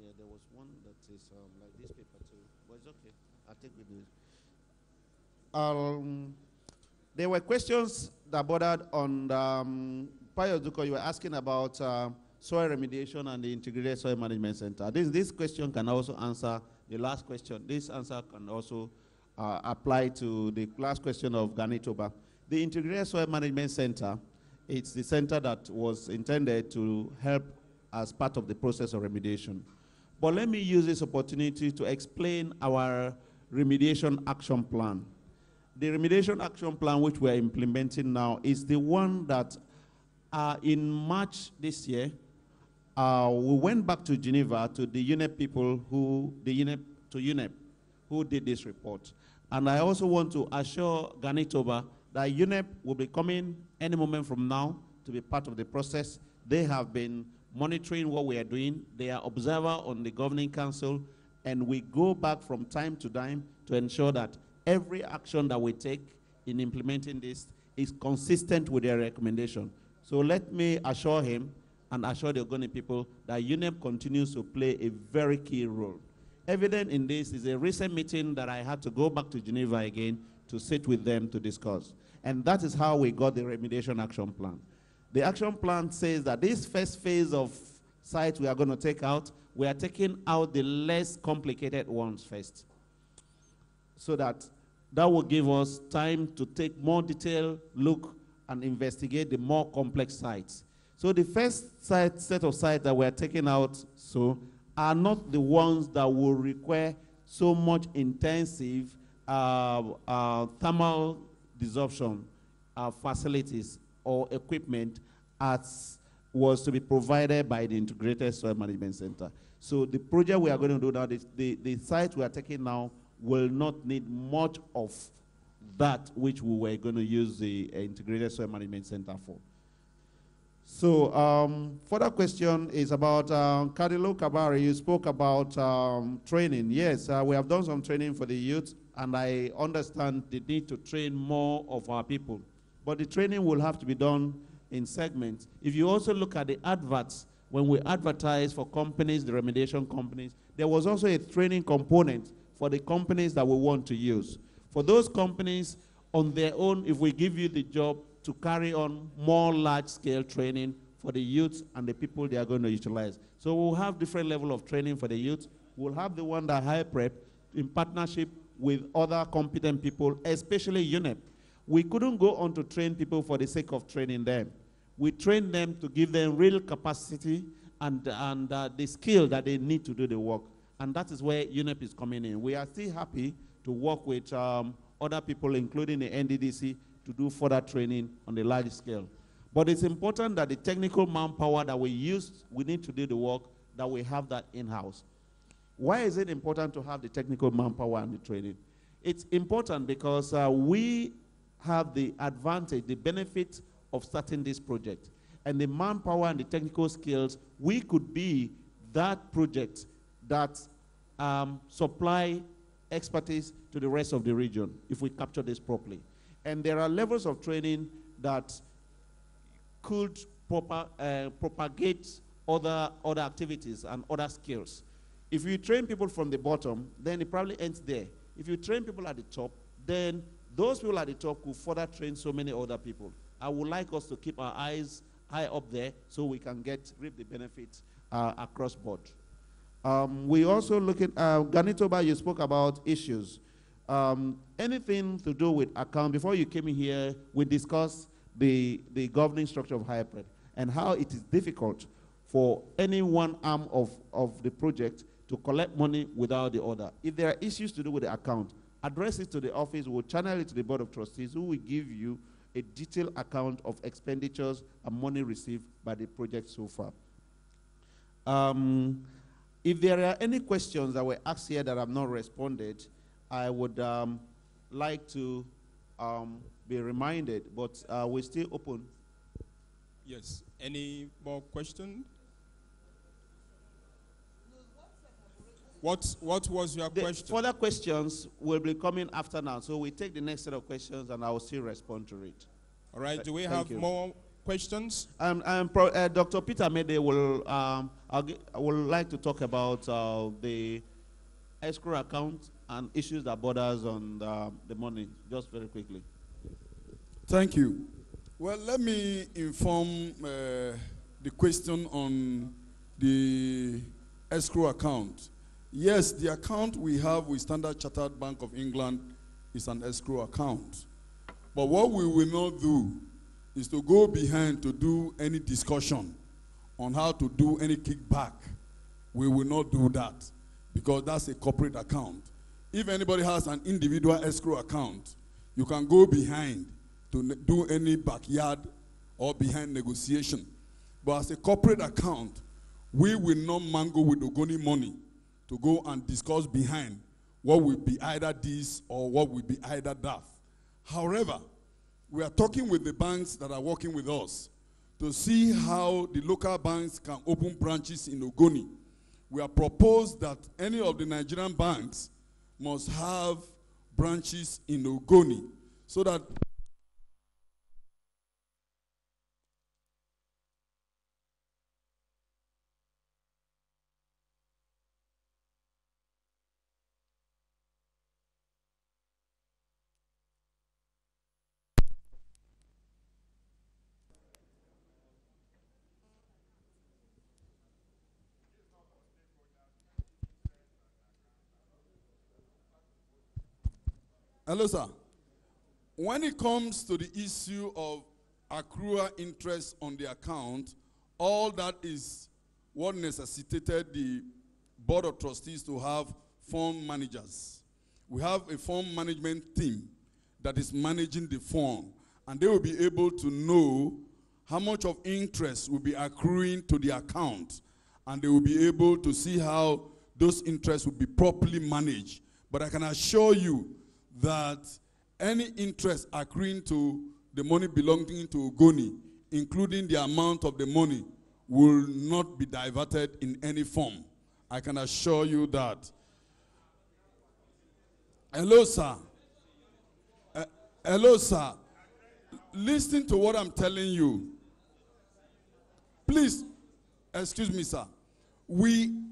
Yeah, there was one that is like this paper too, but it's okay. I'll take with this. There were questions that bordered on Payo Duko. You were asking about soil remediation and the integrated soil management center. This question can also answer the last question. This answer can also apply to the last question of Ganitoba. The integrated soil management center, it's the center that was intended to help as part of the process of remediation. But let me use this opportunity to explain our remediation action plan. The remediation action plan which we're implementing now is the one that in March this year, we went back to Geneva to the UNEP people who did this report. And I also want to assure Ganitoba that UNEP will be coming any moment from now to be part of the process. They have been monitoring what we are doing. They are observer on the governing council, and we go back from time to time to ensure that every action that we take in implementing this is consistent with their recommendation. So let me assure him and assure the Ogoni people that UNEP continues to play a very key role. Evident in this is a recent meeting that I had to go back to Geneva again to sit with them to discuss. And that is how we got the remediation action plan. The action plan says that this first phase of sites we are going to take out, we are taking out the less complicated ones first, so that will give us time to take more detailed look and investigate the more complex sites. So the first set of sites that we're taking out are not the ones that will require so much intensive thermal desorption facilities or equipment as was to be provided by the Integrated Soil Management Center. So the project we are going to do now, the site we are taking now will not need much of that which we were going to use the Integrated Soil Management Center for. So further question is about Kadilo Kabari. You spoke about training. Yes, we have done some training for the youth, and I understand the need to train more of our people. But the training will have to be done in segments. If you also look at the adverts, when we advertise for companies, the remediation companies, there was also a training component for the companies that we want to use. For those companies on their own, if we give you the job to carry on more large-scale training for the youth and the people they are going to utilize. So we'll have different level of training for the youth. We'll have the one that high prep in partnership with other competent people, especially UNEP. We couldn't go on to train people for the sake of training them. We train them to give them real capacity and the skill that they need to do the work. And that is where UNEP is coming in. We are still happy to work with other people, including the NDDC, to do further training on the large scale. But it's important that the technical manpower that we use, we need to do the work, that we have that in-house. Why is it important to have the technical manpower and the training? It's important because we have the advantage, the benefit of starting this project. And the manpower and the technical skills, we could be that project that supply expertise to the rest of the region if we capture this properly. And there are levels of training that could propagate other activities and other skills. If you train people from the bottom, then it probably ends there. If you train people at the top, then those people at the top could further train so many other people. I would like us to keep our eyes high up there so we can reap the benefits across board. We also look at, Ganitoba, you spoke about issues. Anything to do with account, before you came in here, we discussed the governing structure of higher prep and how it is difficult for any one arm of the project to collect money without the other. If there are issues to do with the account, address it to the office, we'll channel it to the Board of Trustees, who will give you a detailed account of expenditures and money received by the project so far. If there are any questions that were asked here that have not responded, I would like to be reminded, but we're still open. Yes. Any more questions? What was your question? Further questions will be coming after now, so we take the next set of questions and I will still respond to it. All right. Do we have more questions? Dr. Peter Mede will I would like to talk about the escrow account and issues that borders on the money, just very quickly. Thank you. Well, let me inform the question on the escrow account. Yes, the account we have with Standard Chartered Bank of England is an escrow account. But what we will not do is to go behind to do any discussion on how to do any kickback. We will not do that because that's a corporate account. If anybody has an individual escrow account, you can go behind to do any backyard or behind negotiation. But as a corporate account, we will not mangle with Ogoni money to go and discuss behind what will be either this or what will be either that. However, we are talking with the banks that are working with us to see how the local banks can open branches in Ogoni. We have proposed that any of the Nigerian banks must have branches in Ogoni so that hello, sir. When it comes to the issue of accrual interest on the account, all that is what necessitated the Board of Trustees to have fund managers. We have a fund management team that is managing the fund, and they will be able to know how much of interest will be accruing to the account, and they will be able to see how those interests will be properly managed. But I can assure you that any interest accruing to the money belonging to Ogoni, including the amount of the money, will not be diverted in any form. I can assure you that. Hello, sir. Hello, sir. Listen to what I'm telling you. Please, excuse me, sir.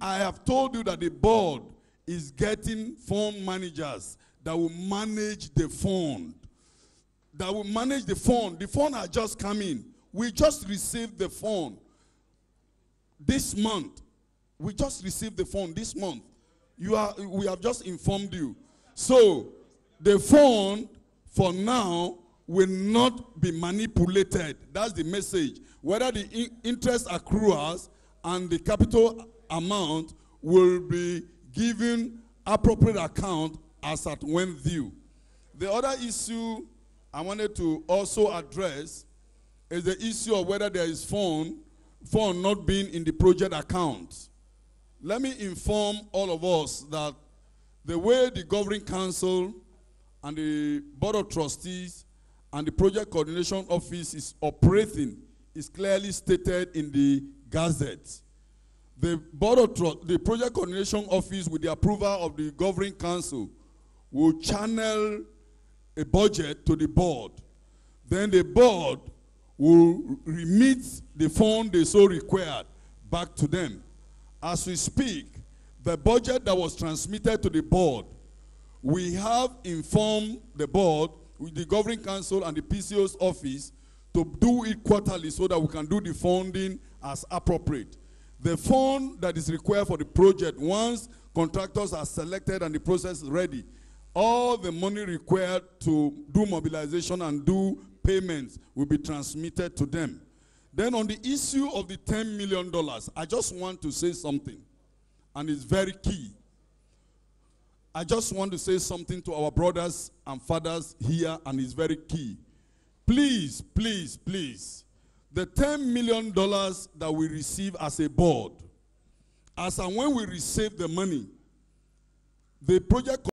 I have told you that the board is getting fund managers that will manage the fund. That will manage the fund. The fund has just come in. We just received the fund this month. We just received the fund this month. We have just informed you. So, the fund, for now, will not be manipulated. That's the message. Whether the interest accruals and the capital amount will be given appropriate account as at when due. The other issue I wanted to also address is the issue of whether there is fund not being in the project account. Let me inform all of us that the way the Governing Council and the Board of Trustees and the Project Coordination Office is operating is clearly stated in the Gazette. The Project Coordination Office, with the approval of the Governing Council, will channel a budget to the board. Then the board will remit the fund they so required back to them. As we speak, the budget that was transmitted to the board, we have informed the board with the Governing Council and the PCO's office to do it quarterly so that we can do the funding as appropriate. The fund that is required for the project, once contractors are selected and the process is ready, all the money required to do mobilization and do payments will be transmitted to them. Then on the issue of the $10 million, I just want to say something, and it's very key. I just want to say something to our brothers and fathers here, and it's very key. Please, please, please, the $10 million that we receive as a board, as and when we receive the money, the project